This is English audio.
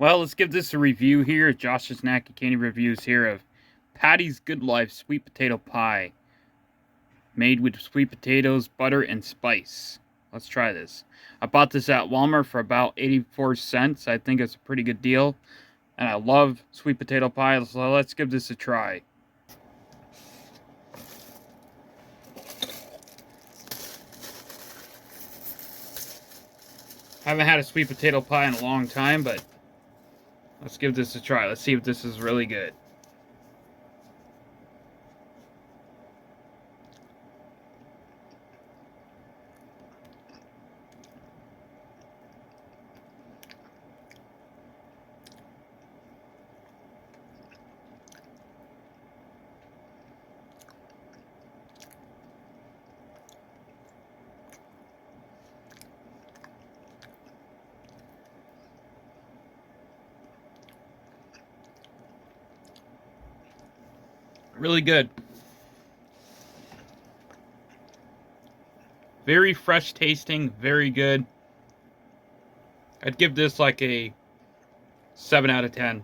Well, let's give this a review here. Josh's Snacky Candy Reviews here of Patty's Good Life Sweet Potato Pie. Made with sweet potatoes, butter, and spice. Let's try this. I bought this at Walmart for about 84 cents. I think it's a pretty good deal. And I love sweet potato pie, so let's give this a try. Haven't had a sweet potato pie in a long time, but let's give this a try. Let's see if this is really good. Really good. Very fresh tasting, very good. I'd give this like a 7 out of 10.